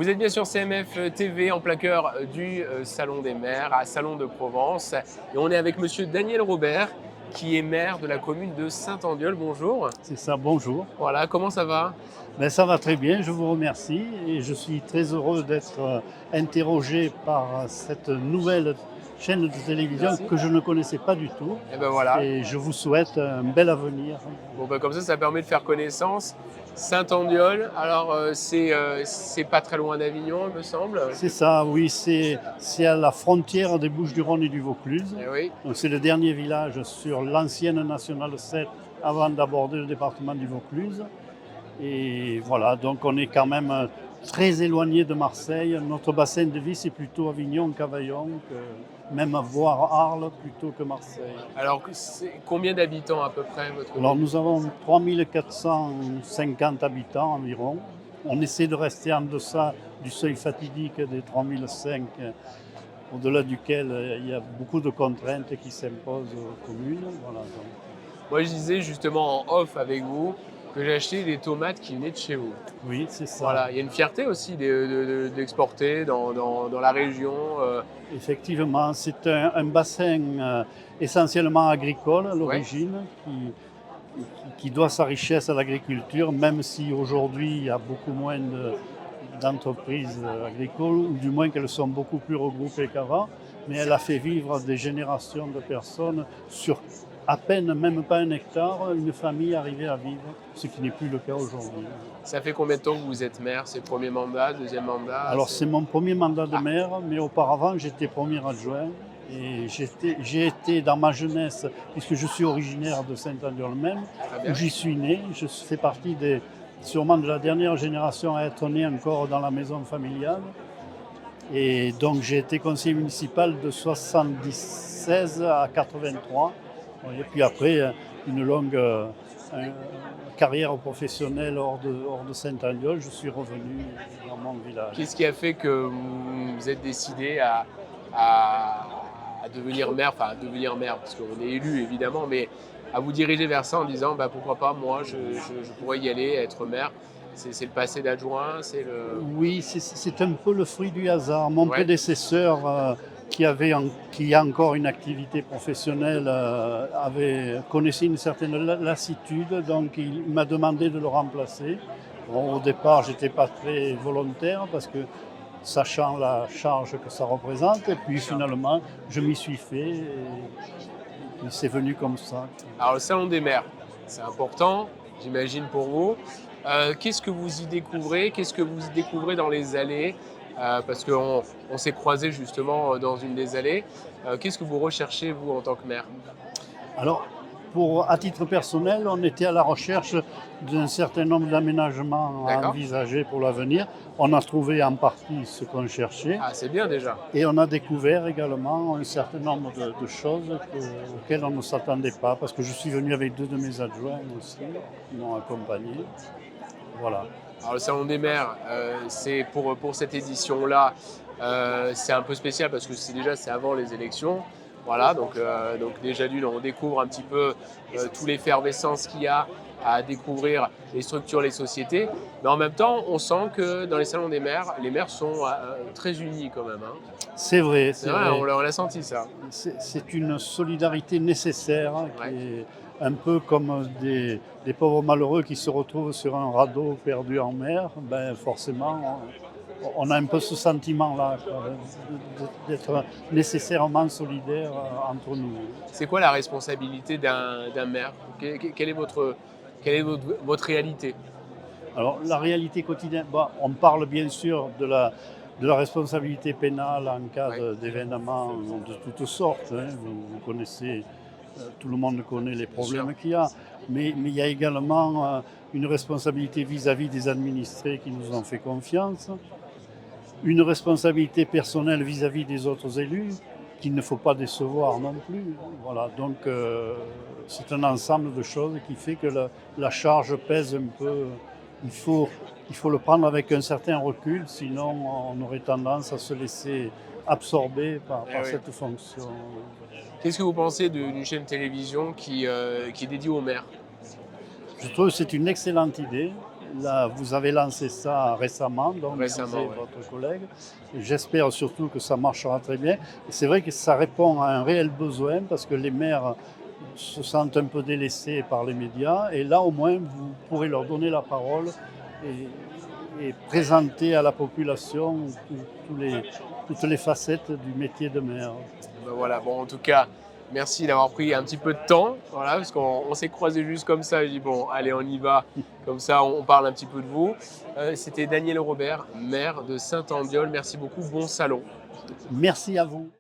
Vous êtes bien sur CMF TV en plein cœur du Salon des maires à Salon de Provence. Et on est avec monsieur Daniel Robert, qui est maire de la commune de Saint-Andéol. Bonjour. C'est ça, bonjour. Voilà, comment ça va? Ça va très bien, je vous remercie et je suis très heureux d'être interrogé par cette nouvelle chaîne de télévision Merci. que je ne connaissais pas du tout Et ben voilà. et je vous souhaite un bel avenir. Bon, ben comme ça permet de faire connaissance. Saint-Andéol, alors c'est pas très loin d'Avignon, il me semble. C'est ça, oui, c'est à la frontière des Bouches-du-Rhône et du Vaucluse. Eh oui. Donc c'est le dernier village sur l'ancienne nationale 7 avant d'aborder le département du Vaucluse. Et voilà, donc on est quand même très éloigné de Marseille. Notre bassin de vie, c'est plutôt Avignon, Cavaillon, même voire Arles plutôt que Marseille. Alors, combien d'habitants à peu près votre Alors commune? nous avons 3450 habitants environ. On essaie de rester en deçà du seuil fatidique des 3005, au-delà duquel il y a beaucoup de contraintes qui s'imposent aux communes. Voilà, donc. Moi, je disais justement en off avec vous que j'ai acheté des tomates qui venaient de chez vous. Oui, c'est ça. Voilà, il y a une fierté aussi d'exporter dans la région. Effectivement, c'est un bassin essentiellement agricole à Ouais, l'origine, qui doit sa richesse à l'agriculture, même si aujourd'hui il y a beaucoup moins d'entreprises agricoles, ou du moins qu'elles sont beaucoup plus regroupées qu'avant, mais elle a fait vivre des générations de personnes sur à peine, même pas un hectare, une famille arrivée à vivre, ce qui n'est plus le cas aujourd'hui. ça fait combien de temps que vous êtes maire? C'est le premier mandat, deuxième mandat? Alors c'est mon premier mandat de Ah, maire, mais auparavant j'étais premier adjoint et j'ai été dans ma jeunesse, puisque je suis originaire de Saint-Andéol même, très où bien. j'y suis né. Je fais partie sûrement de la dernière génération à être né encore dans la maison familiale. Et donc j'ai été conseiller municipal de 76 à 83. Et puis après, une longue carrière professionnelle hors de Saint-Andéol, je suis revenu dans mon village. Qu'est-ce qui a fait que vous vous êtes décidé à, à devenir maire, enfin à devenir maire, parce qu'on est élu évidemment, mais à vous diriger vers ça en disant bah, pourquoi pas, moi je pourrais y aller, être maire. C'est le passé d'adjoint, c'est le. Oui, c'est un peu le fruit du hasard. Mon Ouais, prédécesseur, qui a encore une activité professionnelle, connaissait une certaine lassitude, donc il m'a demandé de le remplacer. Bon, au départ, j'étais pas très volontaire parce que sachant la charge que ça représente, et puis finalement, je m'y suis fait et c'est venu comme ça. alors le salon des maires, c'est important, j'imagine pour vous. Qu'est-ce que vous y découvrez? Qu'est-ce que vous y découvrez dans les allées? Parce qu'on s'est croisés justement dans une des allées. Qu'est-ce que vous recherchez, vous, en tant que maire? Alors, à titre personnel, on était à la recherche d'un certain nombre d'aménagements à D'accord? envisager pour l'avenir. On a trouvé en partie ce qu'on cherchait Ah, c'est bien déjà. et on a découvert également un certain nombre de choses auxquelles on ne s'attendait pas, parce que je suis venu avec deux de mes adjoints aussi, qui m'ont accompagné. Voilà. Alors, le salon des maires, c'est pour cette édition-là, c'est un peu spécial parce que c'est avant les élections. Voilà, donc déjà d'une, on découvre un petit peu toute l'effervescence qu'il y a à découvrir les structures, les sociétés. Mais en même temps, on sent que dans les salons des maires, les maires sont très unis quand même, hein. C'est vrai, C'est c'est vrai, vrai. on l'a senti ça. C'est une solidarité nécessaire, hein, qui Ouais. est un peu comme des pauvres malheureux qui se retrouvent sur un radeau perdu en mer. Ben forcément, on a un peu ce sentiment-là, quoi, d'être nécessairement solidaires entre nous. C'est quoi la responsabilité d'un maire? Quelle est votre réalité? Alors la réalité quotidienne, bon, on parle bien sûr de la responsabilité pénale en cas Ouais, d'événements de toutes sortes, hein. Vous connaissez, tout le monde connaît les bien sûr. problèmes qu'il y a, mais il y a également une responsabilité vis-à-vis des administrés qui nous ont fait confiance, une responsabilité personnelle vis-à-vis des autres élus qu'il ne faut pas décevoir non plus. Voilà, donc c'est un ensemble de choses qui fait que la charge pèse un peu. Il faut, il faut le prendre avec un certain recul, sinon on aurait tendance à se laisser absorber Eh par oui. cette fonction. Qu'est-ce que vous pensez d'une chaîne télévision qui est dédiée aux maires? Je trouve que c'est une excellente idée. Là, vous avez lancé ça récemment, donc Récemment, disait ouais. votre collègue. J'espère surtout que ça marchera très bien. Et c'est vrai que ça répond à un réel besoin parce que les maires se sentent un peu délaissés par les médias. Et là, au moins, vous pourrez leur donner la parole et présenter à la population toutes les facettes du métier de maire. Ben voilà, bon, en tout cas, merci d'avoir pris un petit peu de temps, voilà, parce qu'on s'est croisés juste comme ça. Je dis, bon, allez, on y va, comme ça, on parle un petit peu de vous. C'était Daniel Robert, maire de Saint-Andiol. Merci beaucoup, bon salon. Merci à vous.